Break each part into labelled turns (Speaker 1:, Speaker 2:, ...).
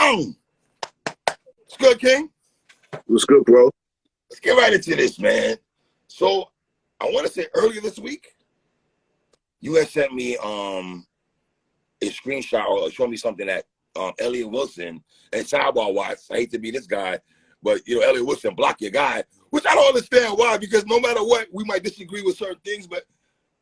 Speaker 1: Bang! It's good, King.
Speaker 2: What's good, bro?
Speaker 1: Let's get right into this, man. So I want to say earlier this week, you had sent me a screenshot or showed me something that Elliot Wilson and Sidebar Watch. I hate to be this guy, but Elliot Wilson blocked your guy, which I don't understand why, because no matter what, we might disagree with certain things, but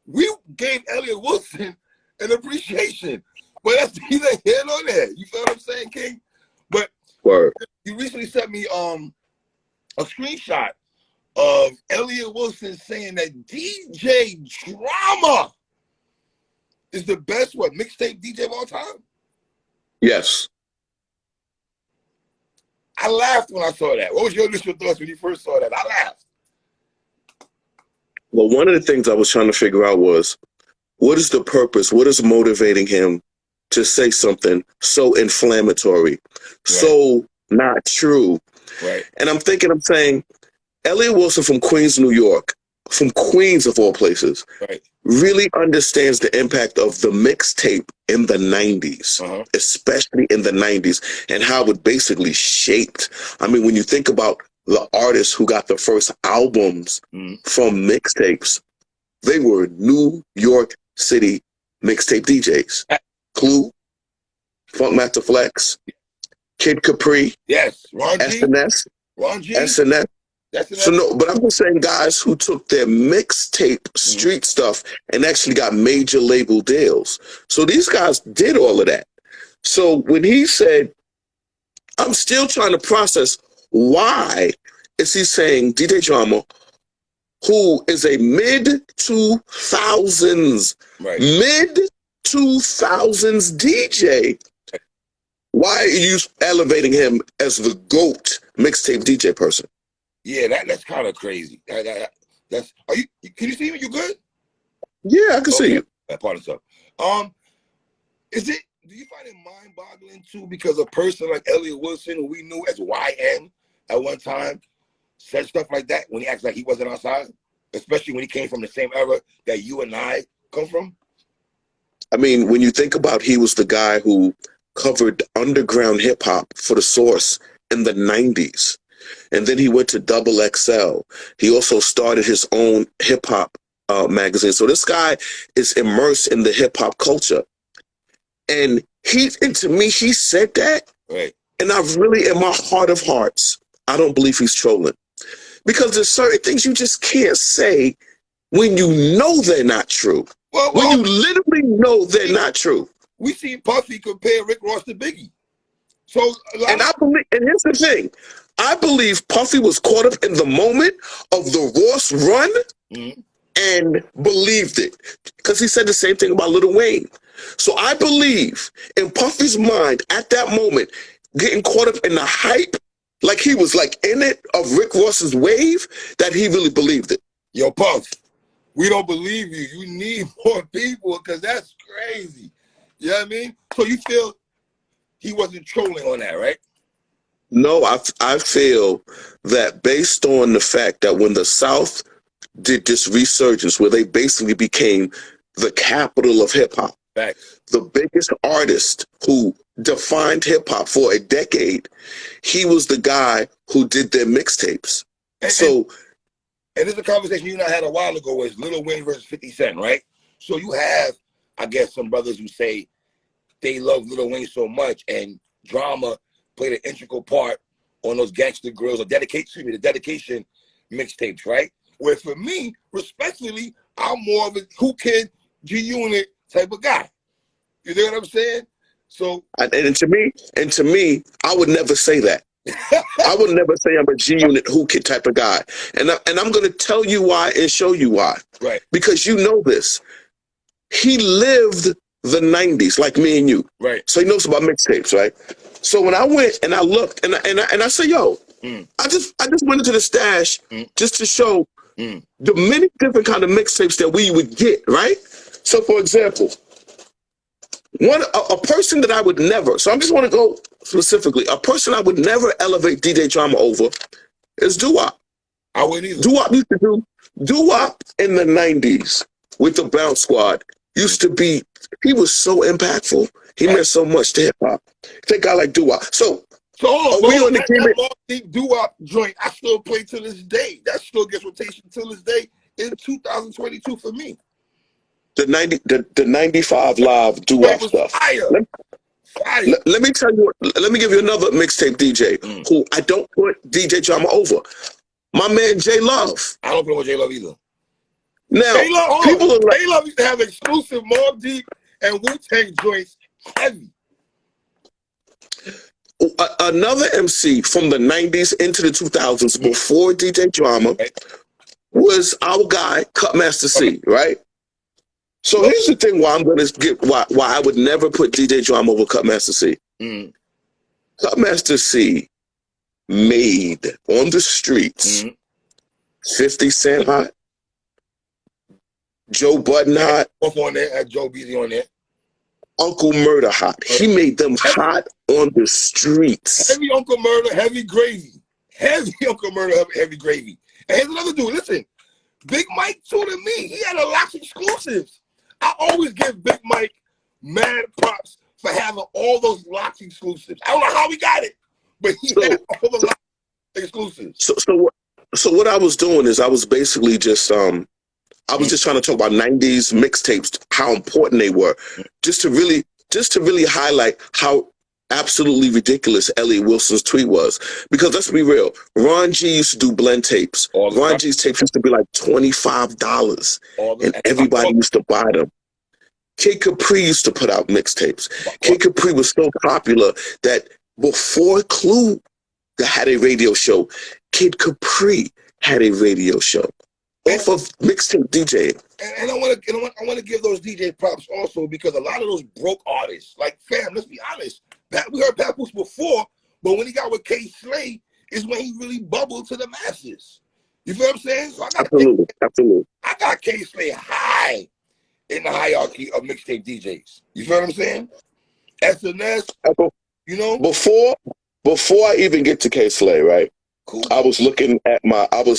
Speaker 1: we gave Elliot Wilson an appreciation. But that's neither here nor there. You feel what I'm saying, King? But
Speaker 2: Word.
Speaker 1: You recently sent me a screenshot of Elliot Wilson saying that DJ Drama is the best, mixtape DJ of all time?
Speaker 2: Yes.
Speaker 1: I laughed when I saw that. What was your initial thoughts when you first saw that? I laughed.
Speaker 2: Well, one of the things I was trying to figure out was, what is the purpose? What is motivating him to say something so inflammatory, right, so not true?
Speaker 1: Right.
Speaker 2: And I'm saying, Elliot Wilson from Queens, New York, from Queens of all places,
Speaker 1: right,
Speaker 2: really understands the impact of the mixtape in the 90s, especially in the 90s, and how it basically shaped. I mean, when you think about the artists who got the first albums from mixtapes, they were New York City mixtape DJs. Clue, Funkmaster Flex, Kid Capri,
Speaker 1: yes, Ron G,
Speaker 2: SNS,
Speaker 1: Ron G,
Speaker 2: SNS. So no, but I'm just saying guys who took their mixtape street stuff and actually got major label deals. So these guys did all of that. So when he said, I'm still trying to process, why is he saying DJ Drama, who is a mid-2000s, mid-2000s DJ, why are you elevating him as the GOAT mixtape DJ person?
Speaker 1: Yeah, that's kind of crazy. That's are you? Can you see me? You good?
Speaker 2: Yeah, I can see you.
Speaker 1: That part of stuff. Is it? Do you find it mind-boggling too? Because a person like Elliot Wilson, who we knew as YN at one time, said stuff like that when he acts like he wasn't outside, especially when he came from the same era that you and I come from.
Speaker 2: I mean, when you think about, he was the guy who covered underground hip hop for The Source in the 90s. And then he went to Double XL. He also started his own hip hop magazine. So this guy is immersed in the hip hop culture. And to me, he said that.
Speaker 1: Right.
Speaker 2: And I really, in my heart of hearts, I don't believe he's trolling. Because there's certain things you just can't say when you know they're not true.
Speaker 1: Well,
Speaker 2: when you literally know they're not true.
Speaker 1: We see Puffy compare Rick Ross to Biggie. So,
Speaker 2: and I believe, and here's the thing, I believe Puffy was caught up in the moment of the Ross run and believed it, because he said the same thing about Lil Wayne. So I believe in Puffy's mind at that moment, getting caught up in the hype, like he was like in it, of Rick Ross's wave, that he really believed it.
Speaker 1: Yo, Puff, we don't believe you. You need more people, because that's crazy. You know what I mean? So you feel he wasn't trolling on that, right?
Speaker 2: No, I feel that based on the fact that when the South did this resurgence where they basically became the capital of hip-hop, the biggest artist who defined hip-hop for a decade, he was the guy who did their mixtapes.
Speaker 1: And this is a conversation you and I had a while ago, was Lil Wayne versus 50 Cent, right? So you have, I guess, some brothers who say they love Lil Wayne so much, and Drama played an integral part on those Gangsta Grills, or the dedication mixtapes, right? Where for me, respectfully, I'm more of a Who Kid, G-Unit type of guy. You know what I'm saying? So,
Speaker 2: and to me, I would never say that. I would never say I'm a G-Unit Who Kid type of guy. And I'm going to tell you why and show you why.
Speaker 1: Right.
Speaker 2: Because you know this. He lived the 90s like me and you.
Speaker 1: Right.
Speaker 2: So he knows about mixtapes, right? So when I went and I looked and I said, yo, I just went into the stash just to show the many different kind of mixtapes that we would get, right? So for example, a person that I would never, so I just want to go specifically, a person I would never elevate DJ Drama over is Doo-Wop.
Speaker 1: I wouldn't either.
Speaker 2: Doo-Wop used to do, Doo-Wop in the 90s with the Bounce Squad used to be, he was so impactful. He meant so much to hip hop. Think guy like Doo-Wop. So
Speaker 1: hold
Speaker 2: we on the
Speaker 1: that Mobb Deep Doo-Wop joint, I still play to this day. That still gets rotation to this day in 2022 for me.
Speaker 2: The 95 live Doo-Wop stuff.
Speaker 1: Fire.
Speaker 2: Let me tell you, let me give you another mixtape DJ who I don't put DJ Drama over. My man J Love.
Speaker 1: I don't put with J Love either.
Speaker 2: Now, people are like,
Speaker 1: J Love used to have exclusive Mobb Deep and Wu-Tang joints heavy.
Speaker 2: Another MC from the 90s into the 2000s before DJ Drama was our guy, Cutmaster C, right? So here's the thing why I'm going to get why I would never put DJ Drama over Cutmaster C. Cutmaster C made on the streets 50 Cent hot, Joe Budden hot,
Speaker 1: off on there, had Joe Beasley on there,
Speaker 2: Uncle Murder hot. He made them hot on the streets.
Speaker 1: Heavy Uncle Murder, heavy gravy. Heavy Uncle Murder, heavy gravy. And here's another dude. Listen, Big Mike too to me. He had a lot of exclusives. I always give Big Mike mad props for having all those locks exclusives. I don't know how he got it, but he had all the locks exclusives.
Speaker 2: So what I was doing is I was basically just I was just trying to talk about 90s mixtapes, how important they were, just to really highlight how absolutely ridiculous Elliot Wilson's tweet was. Because let's be real, Ron G used to do blend tapes. Ron G's tapes used to be like $25, and everybody used to buy them. Kid Capri used to put out mixtapes. Kid Capri was so popular that before Clue had a radio show, Kid Capri had a radio show off of Mixtape DJ.
Speaker 1: And I want to give those DJ props also, because a lot of those broke artists, like fam, let's be honest, we heard Papoose before, but when he got with K Slay is when he really bubbled to the masses. You feel what I'm saying? So
Speaker 2: Absolutely.
Speaker 1: I got K Slay high in the hierarchy of mixtape DJs. You feel what I'm saying? SNS, you know.
Speaker 2: Before I even get to K Slay, right? Cool. I was looking at my one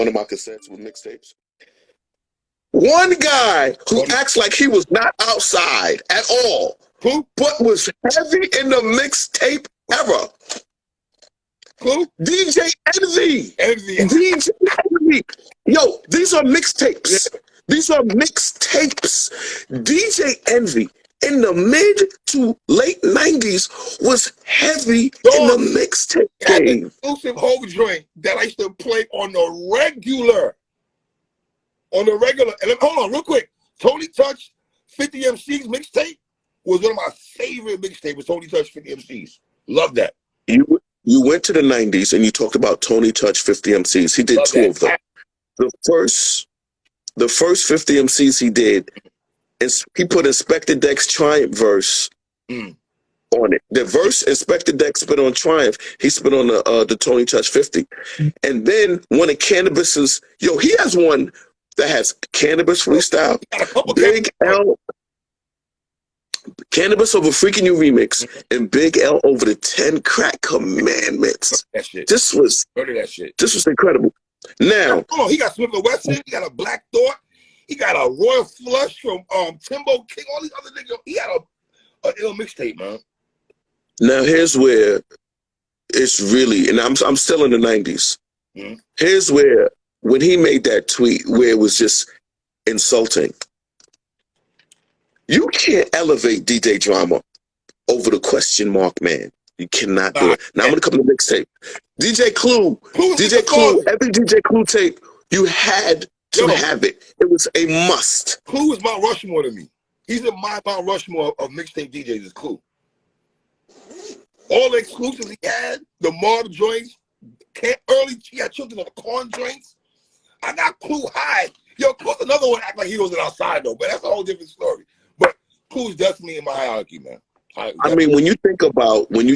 Speaker 2: of my cassettes with mixtapes. One guy who acts like he was not outside at all, but was heavy in the mixtape era.
Speaker 1: Who?
Speaker 2: DJ Envy. DJ Envy. Yo, these are mixtapes. Yeah. These are mixtapes. DJ Envy in the mid to late 90s was heavy in the mixtape game.
Speaker 1: Exclusive whole joint that I used to play on the regular. And then, hold on, real quick. Tony Touch 50 MCs mixtape was one of my favorite mixtapes. Tony Touch 50 MCs. Love that.
Speaker 2: You went to the 90s and you talked about Tony Touch 50 MCs. He did two of them. The first 50 MCs he did, he put Inspector Deck's Triumph verse on it. The verse Inspector Deck spit on Triumph, he spit on the Tony Touch 50. And then one of Cannabis's, he has one that has Cannabis freestyle, Big L, Cannabis over Freaking You remix, and Big L over the 10 Crack Commandments.
Speaker 1: That shit.
Speaker 2: This was incredible. Now,
Speaker 1: he got Smith & Wesson, he got a Black Thought, he got a Royal Flush from Timbo King, all these other niggas. He had a ill mixtape, man.
Speaker 2: Now here's where it's really, and I'm still in the 90s. Here's where, when he made that tweet where it was just insulting, you can't elevate DJ Drama over the question mark man. You cannot do it. Now I'm gonna come to the mixtape. DJ Clue, every DJ Clue tape, you had to have it. It was a must.
Speaker 1: Clue is Mount Rushmore to me. He's in my Mount Rushmore of mixtape DJs is Clue. All the exclusives he had, the Mob joints, he had Children of the Corn joints. I got Clue high. Clue's another one act like he wasn't outside though, but that's a whole different story. But Clue's definitely in my hierarchy, man.
Speaker 2: I mean, when you think about one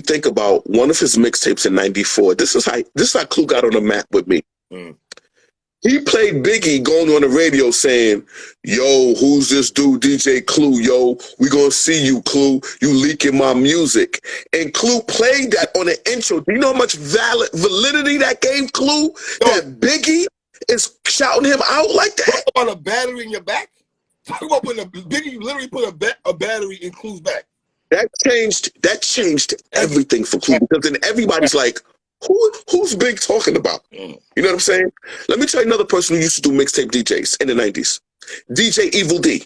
Speaker 2: of his mixtapes in '94, this is how Clue got on the map with me. He played Biggie going on the radio saying, "Yo, who's this dude, DJ Clue? Yo, we gonna see you, Clue. You leaking my music." And Clue played that on the intro. Do you know how much validity that gave Clue? That Biggie is shouting him out like that?
Speaker 1: On a battery in your back? Talk about putting Biggie literally put a battery in Clue's back.
Speaker 2: That changed everything for Clue, because then everybody's like, who's Big talking about? You know what I'm saying? Let me tell you another person who used to do mixtape DJs in the 90s. DJ Evil D.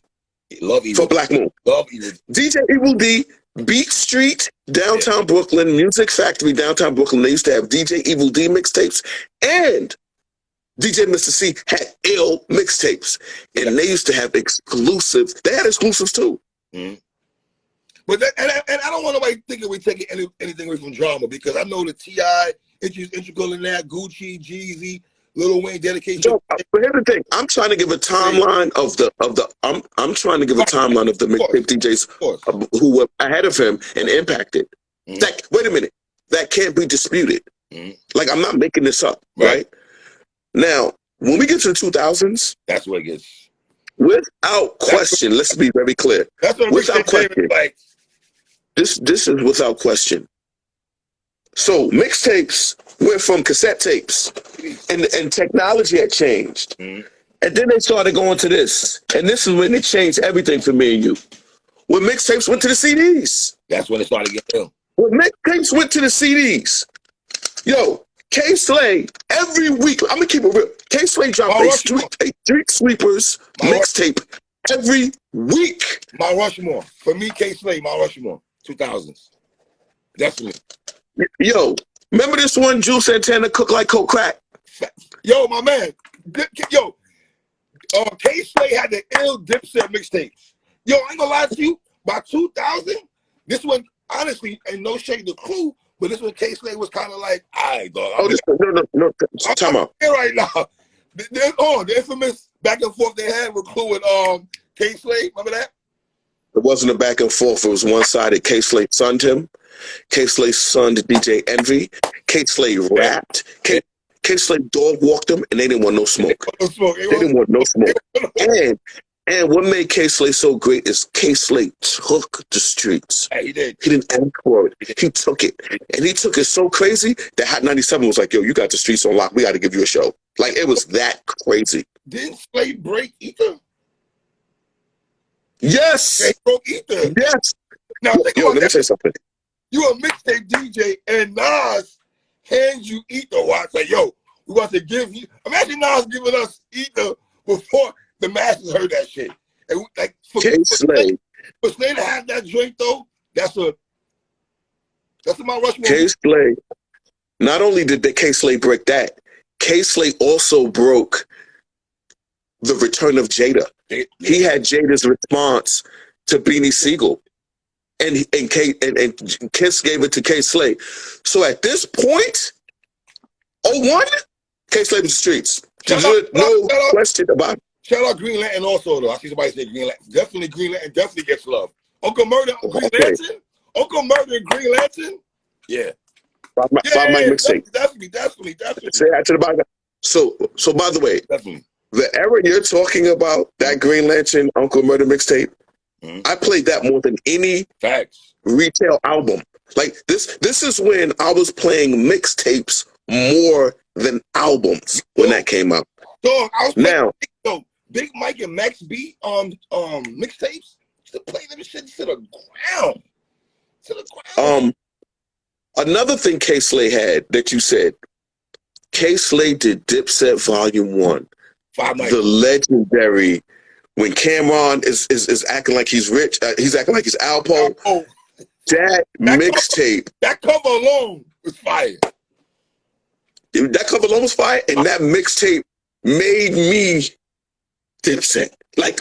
Speaker 1: Love Evil
Speaker 2: for Black Moon.
Speaker 1: Love Evil D.
Speaker 2: DJ Evil D, Beat Street, downtown Brooklyn, Music Factory, downtown Brooklyn. They used to have DJ Evil D mixtapes, and DJ Mr. C had ill mixtapes, and they used to have exclusives. They had exclusives too.
Speaker 1: But and I don't want nobody thinking we're taking anything away from drama, because I know the T.I. is integral in that, Gucci, Jeezy, Lil Wayne dedication.
Speaker 2: So, but here's the thing: I'm trying to give a timeline of the I'm trying to give a timeline of the mixtape DJs who were ahead of him and impacted. That, wait a minute, that can't be disputed. Like, I'm not making this up, right? Now, when we get to the 2000s,
Speaker 1: that's what it gets.
Speaker 2: Without question, let's be very clear.
Speaker 1: That's what
Speaker 2: without question.
Speaker 1: Like.
Speaker 2: This is without question. So mixtapes went from cassette tapes, and technology had changed. And then they started going to this. And this is when it changed everything for me and you. When mixtapes went to the CDs.
Speaker 1: That's when it started getting ill.
Speaker 2: When mixtapes went to the CDs. Yo, K-Slay, every week, I'm going to keep it real. K-Slay dropped a Street Sweepers mixtape every week.
Speaker 1: My Rushmore. For me, K-Slay, my Rushmore. 2000s. Definitely.
Speaker 2: Yo, remember this one, Jules Santana, Cook Like Coke Crack?
Speaker 1: Yo, my man. Yo, K-Slay had the ill Dipset mixtapes. Yo, I ain't gonna lie to you. By 2000, this one, honestly, ain't no shade to Clue, but this one K-Slay was kind of like, all right, dog.
Speaker 2: No, time out.
Speaker 1: Right now. The infamous back and forth they had with Clue and K-Slay. Remember that?
Speaker 2: It wasn't a back and forth. It was one-sided. K-Slay sunned him. K-Slay sunned DJ Envy. K-Slay rapped. K-Slay dog walked him, and they didn't want no smoke. They didn't want no smoke. And what made K-Slay so great is K-Slay took the streets.
Speaker 1: He did.
Speaker 2: He didn't ask for it. He took it. And he took it so crazy that Hot 97 was like, yo, you got the streets on lock. We got to give you a show. Like, it was that crazy.
Speaker 1: Didn't Slay break Ether?
Speaker 2: Yes.
Speaker 1: They broke Ether.
Speaker 2: Yes.
Speaker 1: Now,
Speaker 2: let me say something.
Speaker 1: You a mixtape DJ, and Nas hands you Ether. Watch, like, yo, we want to give you. Imagine Nas giving us Ether before the masses heard that shit. And like, for Slay to have that joint though, that's a Mount Rushmore.
Speaker 2: K-Slay. Not only did the K-Slay break that, K-Slay also broke the return of Jada. He had Jada's response to Beanie Siegel, and Kiss gave it to K-Slay. So at this point, 01, K-Slay was the streets. No question about it.
Speaker 1: Shout out Green Lantern also, though. I see somebody say Green Lantern. Definitely Green Lantern definitely gets love. Uncle Murder, Green Lantern? Uncle Murder and Green Lantern? Yeah.
Speaker 2: Five Mike mixtape.
Speaker 1: Definitely.
Speaker 2: Say that to the bottom. So by the way,
Speaker 1: definitely.
Speaker 2: The era you're talking about, that Green Lantern, Uncle Murder mixtape, I played that more than any retail album. Like, this is when I was playing mixtapes more than albums when that came out.
Speaker 1: Dog, I was playing Big Mike and Max B mixtapes. To play them shit to the ground.
Speaker 2: Another thing K-Slay had that you said, K-Slay did Dipset Volume 1. The legendary, when Cameron is acting like he's rich, he's acting like he's Alpo. That mixtape.
Speaker 1: That cover alone was fire.
Speaker 2: That cover alone was fire, and that mixtape made me Dipset. Like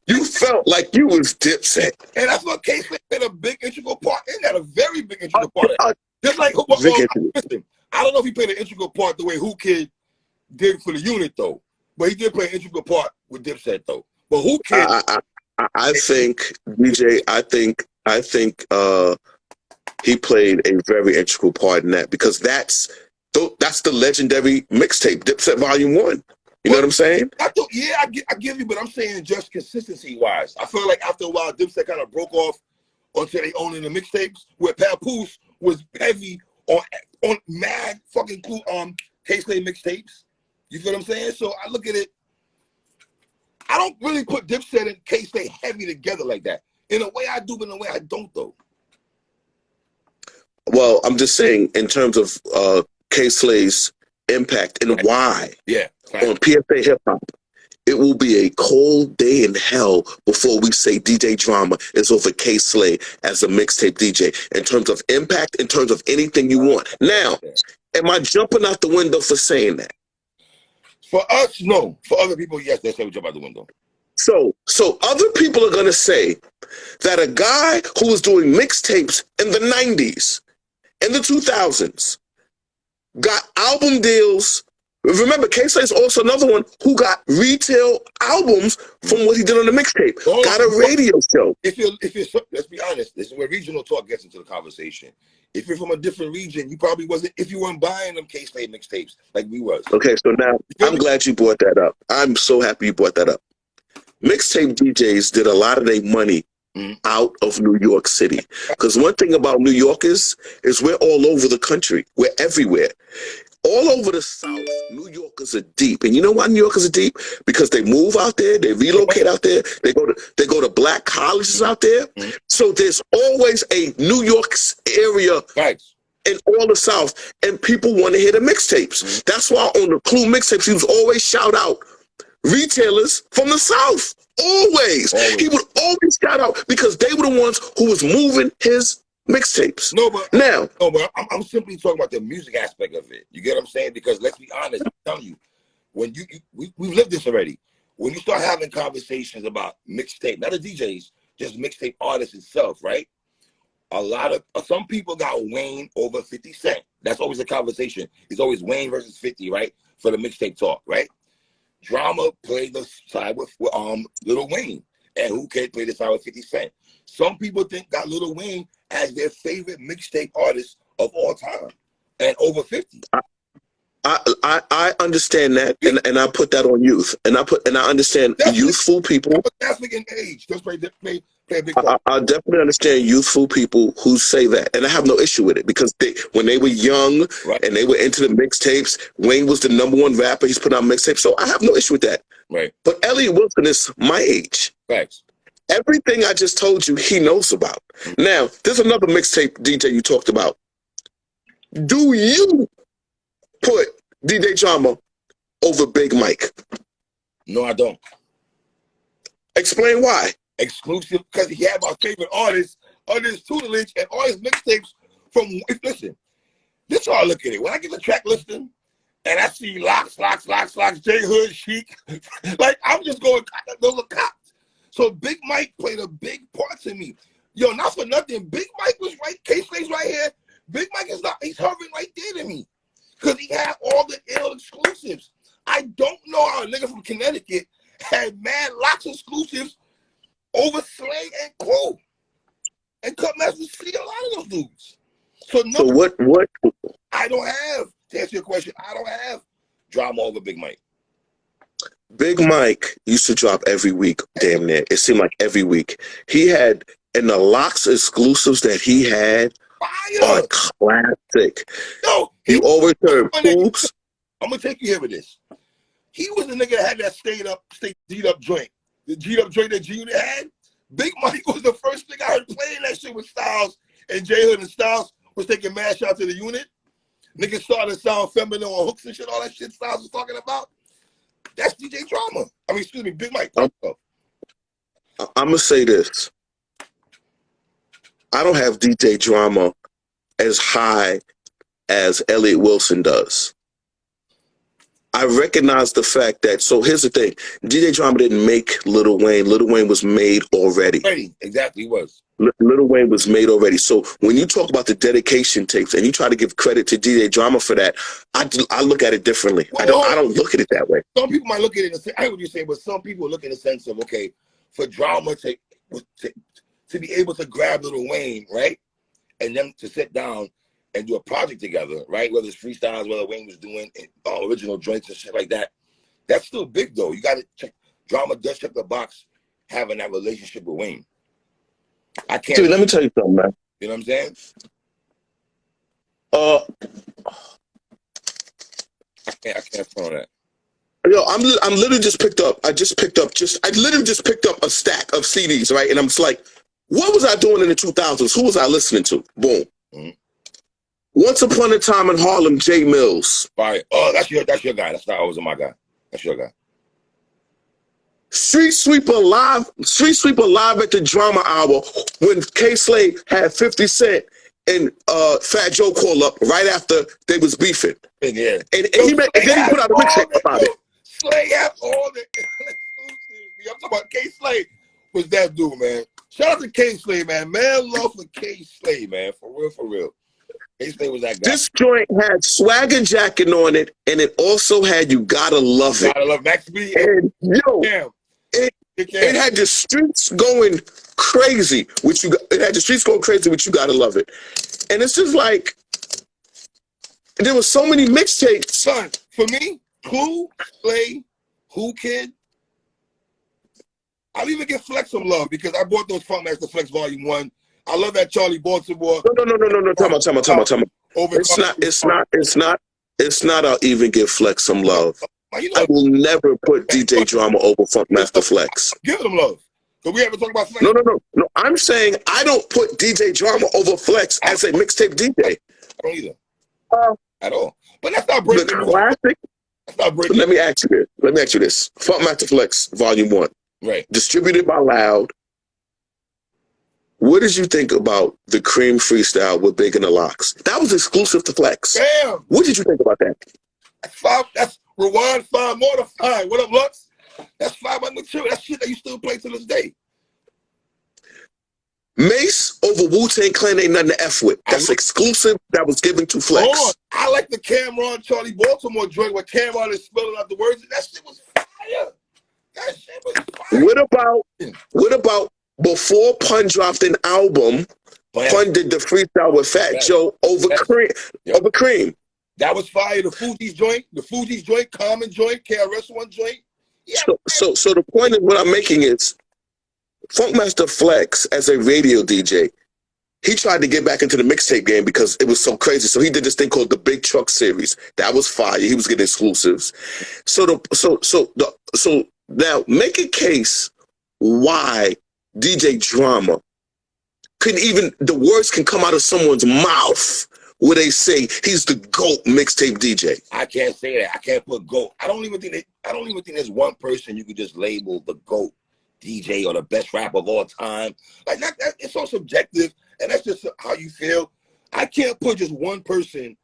Speaker 2: you felt like you was Dipset.
Speaker 1: And that's what K-Slay played a big integral part in that, a very big integral part. Just like, listen, I don't know if he played an integral part the way Who Kid did for the unit, though. But he did play an integral part with Dipset, though. But Who Kid?
Speaker 2: I think, DJ, I think he played a very integral part in that, because that's the legendary mixtape, Dipset Volume 1. You know what I'm saying?
Speaker 1: I give you, but I'm saying just consistency-wise. I feel like after a while, Dipset kind of broke off onto their own in the mixtapes, where Papoose was heavy on mad fucking cool K-Slay mixtapes. You feel what I'm saying? So I look at it. I don't really put Dipset and K-Slay heavy together like that. In a way I do, but in a way I don't though.
Speaker 2: Well, I'm just saying in terms of K-Slay's impact and why on PSA Hip Hop, it will be a cold day in hell before we say DJ Drama is over K-Slay as a mixtape DJ in terms of impact, in terms of anything you want. Now, am I jumping out the window for saying that?
Speaker 1: For us, no. For other people, yes, they say we jump out the window.
Speaker 2: So other people are going to say that a guy who was doing mixtapes in the 90s, in the 2000s, got album deals. Remember, K-Slay is also another one who got retail albums from what he did on the mixtape. Got a radio show.
Speaker 1: If you're, let's be honest, this is where regional talk gets into the conversation. If you're from a different region, you probably wasn't, if you weren't buying them K-Slay mixtapes like we was.
Speaker 2: Okay, so now I'm glad you brought that up. I'm so happy you brought that up. Mixtape DJs did a lot of their money out of New York City. Because one thing about New Yorkers is we're all over the country. We're everywhere. All over the South, New Yorkers are deep. And you know why New Yorkers are deep? Because they move out there, they relocate out there, they go to black colleges out there. So there's always a New York area in all the South, and people want to hear the mixtapes. That's why on the Clue mixtapes, he was always shout out retailers from the South. Always. He would always shout out because they were the ones who was moving his mixtapes.
Speaker 1: But I'm simply talking about the music aspect of it. You get what I'm saying? Because let's be honest, I'm telling you, when we've lived this already. When you start having conversations about mixtape, not the DJs, just mixtape artists itself, right? Some people got Wayne over 50 Cent. That's always a conversation. It's always Wayne versus 50, right? For the mixtape talk, right? Drama played the side with Lil Wayne, and who can play the side with 50 Cent. Some people got Lil Wayne as their favorite mixtape artist of all time, and over 50.
Speaker 2: I understand that, and I put that on youth, and I understand youthful people.
Speaker 1: Catholic in age, just play a big part.
Speaker 2: I definitely understand youthful people who say that, and I have no issue with it because when they were young and they were into the mixtapes, Wayne was the #1 rapper. He's put out mixtapes, so I have no issue with that.
Speaker 1: Right.
Speaker 2: But Elliot Wilson is my age.
Speaker 1: Facts.
Speaker 2: Everything I just told you, he knows about. Now, there's another mixtape DJ you talked about. Do you put DJ Drama over Big Mike?
Speaker 1: No, I don't.
Speaker 2: Explain why.
Speaker 1: Exclusive, because he had my favorite artists under his tutelage and all his mixtapes from, listen, this is how I look at it. When I get the track listing and I see Locks, J Hood, Chic, like I'm just going, those are cops. So Big Mike played a big part to me. Yo, not for nothing, Big Mike was right, K-Slay's right here. Big Mike is not, he's hovering right there to me. Because he had all the ill exclusives. I don't know how a nigga from Connecticut had mad Locks exclusives over Slay and Crow. And Cutmaster see a lot of those dudes. So
Speaker 2: what
Speaker 1: I don't have, to answer your question, I don't have Drama over Big Mike.
Speaker 2: Big Mike used to drop every week, damn near. It seemed like every week. He had, and the Locks exclusives that he had are classic.
Speaker 1: Yo,
Speaker 2: you always heard Poops.
Speaker 1: I'm gonna take you here with this. He was the nigga that had that stay G'd up joint. The G'd up joint that G-Unit had. Big Mike was the first nigga I heard playing that shit with Styles, and J Hood and Styles was taking mad shots to the unit. Niggas started to sound feminine on hooks and shit, all that shit Styles was talking about. That's DJ Drama. I mean, excuse me, Big Mike.
Speaker 2: I'm gonna say this. I don't have DJ Drama as high as Elliot Wilson does. I recognize the fact that, so here's the thing. DJ Drama didn't make Lil Wayne. Lil Wayne was made already.
Speaker 1: Exactly, he was.
Speaker 2: Lil Wayne was made already. So when you talk about the dedication tapes and you try to give credit to DJ Drama for that, I look at it differently. Well, I don't look at it that way.
Speaker 1: Some people might look at it and say, I hear what you're saying, but some people look in the sense of, okay, for Drama to be able to grab Lil Wayne, right? And them to sit down and do a project together, right? Whether it's freestyles, whether Wayne was doing original joints and shit like that. That's still big, though. You got to check. Drama does check the box having that relationship with Wayne. I can't.
Speaker 2: Dude, let me tell you something, man.
Speaker 1: You know what I'm saying?
Speaker 2: I
Speaker 1: can't phone that.
Speaker 2: Yo, I'm literally just picked up. I literally just picked up a stack of CDs, right? And I'm just like, what was I doing in the 2000s? Who was I listening to? Boom. Mm-hmm. Once Upon a Time in Harlem, J Mills.
Speaker 1: Right. Oh, that's your guy. That's not always my guy. That's your guy.
Speaker 2: Street Sweeper live at the Drama Hour when K Slade had 50 Cent and Fat Joe call up right after they was beefing.
Speaker 1: Yeah.
Speaker 2: And then he put out a mixtape about it.
Speaker 1: Slade had all the I'm talking about K Slade was that dude, man. Shout out to K Slade, man. Man, love for K Slade, man. For real. K Slade was that guy.
Speaker 2: This joint had Swagger Jackin' on it, and it also had You Gotta Love It.
Speaker 1: Gotta Love Max B.
Speaker 2: And yo, it had the streets going crazy with You Gotta Love It. And it's just like, there was so many mixtapes.
Speaker 1: Son, for me, Clue, Slay, Who Kid, I'll even give Flex some love because I bought those Funkmaster Flex Volume 1. I love that Charlie Baltimore.
Speaker 2: No. Time out. It's not I'll even give Flex some love. You know, I will never put DJ Drama over Funkmaster Flex.
Speaker 1: Give them love. So we haven't talked about Flex.
Speaker 2: No. I'm saying I don't put DJ Drama over Flex as a mixtape DJ.
Speaker 1: I don't either. At all. But that's not breaking.
Speaker 2: The classic.
Speaker 1: That's not breaking.
Speaker 2: Let me ask you this. Funkmaster Flex Volume 1.
Speaker 1: Right.
Speaker 2: Distributed by Loud. What did you think about the Cream freestyle with Big and the Locks? That was exclusive to Flex.
Speaker 1: Damn.
Speaker 2: What did you think about that?
Speaker 1: That's Rewind 5 more than 5. What up, Lux? That's 5 on material. That's shit that you still play to this day.
Speaker 2: Mace over Wu-Tang Clan ain't nothing to F with. That's exclusive. That was given to Flex.
Speaker 1: Hold on. I like the Cameron Charlie Baltimore joint where Cameron is spelling out the words. That shit was fire. That shit was fire.
Speaker 2: What about before Pun dropped an album? Pun did the freestyle with Fat Joe over Cream.
Speaker 1: That was fire. The Fuji's joint, Common joint, KRS-One joint. Yeah.
Speaker 2: So the point of what I'm making is Funkmaster Flex as a radio DJ, he tried to get back into the mixtape game because it was so crazy. So he did this thing called the Big Truck Series. That was fire. He was getting exclusives. So now make a case why DJ Drama couldn't even, the words can come out of someone's mouth where they say he's the GOAT mixtape DJ.
Speaker 1: I can't say that. I can't put GOAT. I don't even think there's one person you could just label the GOAT DJ or the best rapper of all time. Like that, it's so subjective, and that's just how you feel. I can't put just one person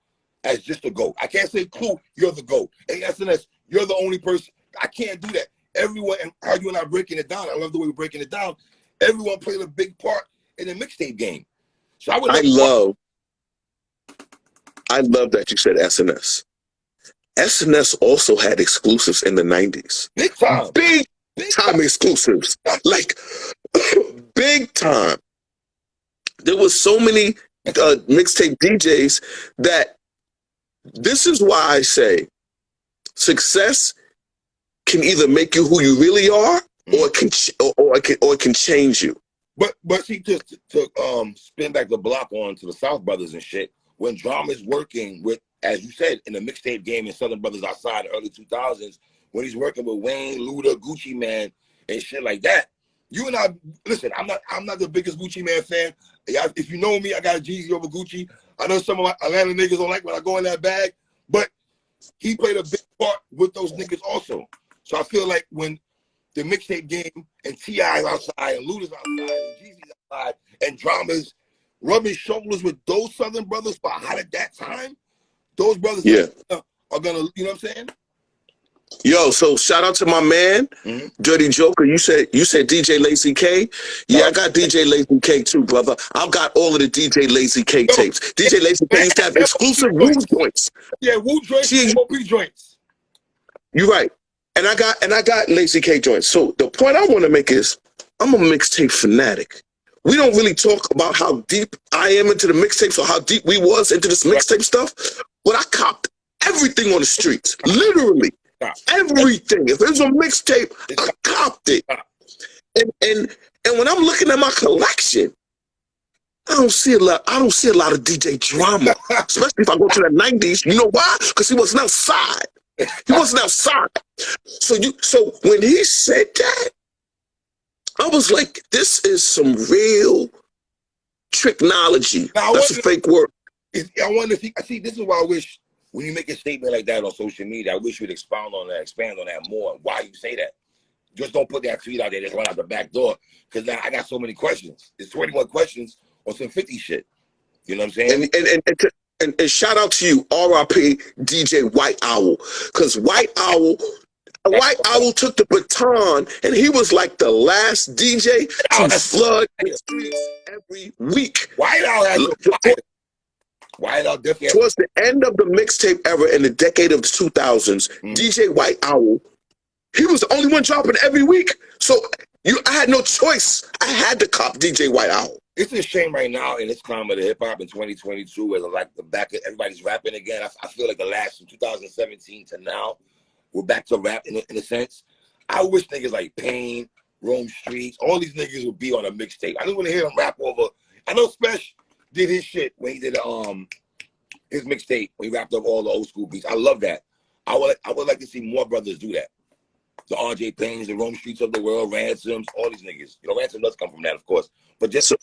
Speaker 1: as just a GOAT. I can't say, Clue, you're the GOAT. And SNS, you're the only person. I can't do that. Everyone, and how you and I breaking it down, I love the way we're breaking it down. Everyone played a big part in the mixtape game. So I
Speaker 2: love that you said SNS. SNS also had exclusives in the 90s.
Speaker 1: Big time.
Speaker 2: Big time exclusives. Like, big time. There was so many mixtape DJs that this is why I say success can either make you who you really are or it can change you.
Speaker 1: But see, to spin back the block on to the South Brothers and shit, when Drama is working with, as you said, in the mixtape game in Southern Brothers outside the early 2000s, when he's working with Wayne, Luda, Gucci Man, and shit like that, you and I, listen, I'm not the biggest Gucci Man fan. If you know me, I got a Jeezy over Gucci. I know some of my Atlanta niggas don't like when I go in that bag, but he played a big part with those niggas also. So I feel like when the mixtape game and T.I.'s outside and Luda's outside and Jeezy's outside and Drama's rubbing shoulders with those Southern brothers for hot at that time, those brothers are gonna, you know what I'm saying?
Speaker 2: Yo, so shout out to my man, Dirty Joker. You said DJ Lazy K. Yeah, I got DJ Lazy K too, brother. I've got all of the DJ Lazy K tapes. DJ Lazy K used to have exclusive Wu joints.
Speaker 1: Yeah, Wu joints, OP joints.
Speaker 2: You're right. And I got Lazy K joints. So the point I want to make is I'm a mixtape fanatic. We don't really talk about how deep I am into the mixtapes or how deep we was into this mixtape stuff, but I copped everything on the streets. Literally. Everything. If there's a mixtape, I copped it. And when I'm looking at my collection, I don't see a lot of DJ Drama. Especially if I go to the 90s. You know why? Because he wasn't outside. He wasn't outside. So when he said that, I was like, this is some real technology. That's a fake word.
Speaker 1: I wonder if he, see, this is why I wish when you make a statement like that on social media, I wish you'd expand on that more. Why you say that? Just don't put that tweet out there, just run out the back door. Because now I got so many questions. It's 21 questions on some 50 shit. You know what I'm saying?
Speaker 2: And shout out to you, R.I.P. DJ White Owl. Because White Owl took the baton and he was like the last DJ to flood the streets every week.
Speaker 1: White Owl has White Owl definitely.
Speaker 2: Towards the end of the mixtape era in the decade of the 2000s, DJ White Owl, he was the only one dropping every week. So I had no choice. I had to cop DJ White Owl.
Speaker 1: It's a shame right now in this climate of hip hop in 2022, where like the back of everybody's rapping again. I feel like the last from 2017 to now, we're back to rap in a sense. I wish niggas like Pain, Rome Streets, all these niggas would be on a mixtape. I just want to hear them rap over. I know Special did his shit when he did his mixtape when he rapped up all the old school beats. I love that. I would like to see more brothers do that. The RJ Paynes, the Rome Streets of the world, Ransoms, all these niggas. You know, Ransom does come from that, of course. But just
Speaker 2: so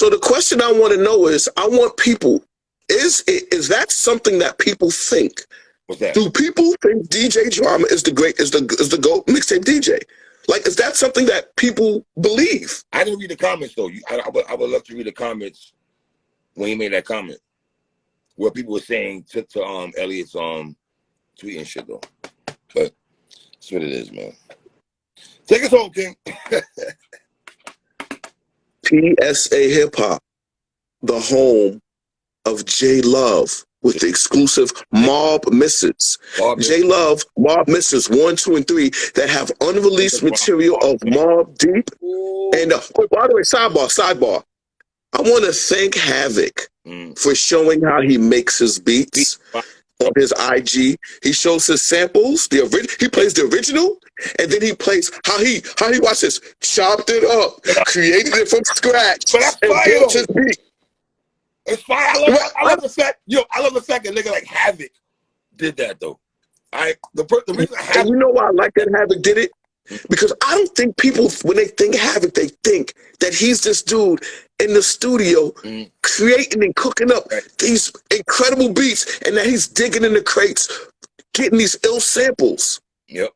Speaker 2: the question I want to know is, I want people, is that something that people think?
Speaker 1: What's that?
Speaker 2: Do people think DJ Drama is the GOAT mixtape DJ? Like, is that something that people believe?
Speaker 1: I didn't read the comments though. I would love to read the comments when he made that comment, where people were saying to Elliot's tweet and shit though. But that's what it is, man. Take us home, King.
Speaker 2: PSA Hip Hop, the home of J Love, with the exclusive Mob Misses. J Love, Mob Misses 1, 2, and 3 that have unreleased material of Mob Deep. And by the way, sidebar. I want to thank Havoc for showing how he makes his beats. On his IG, he shows his samples. He plays the original, and then he plays how he watch this, chopped it up, created it from scratch,
Speaker 1: but that's
Speaker 2: and
Speaker 1: fire,
Speaker 2: built his beat.
Speaker 1: It's fire. I love the fact, I love the fact that nigga like Havoc did that though. The reason
Speaker 2: and you know why I like that Havoc did it? Because I don't think people, when they think Havoc, they think that he's this dude in the studio creating and cooking up these incredible beats, and that he's digging in the crates, getting these ill samples.
Speaker 1: Yep.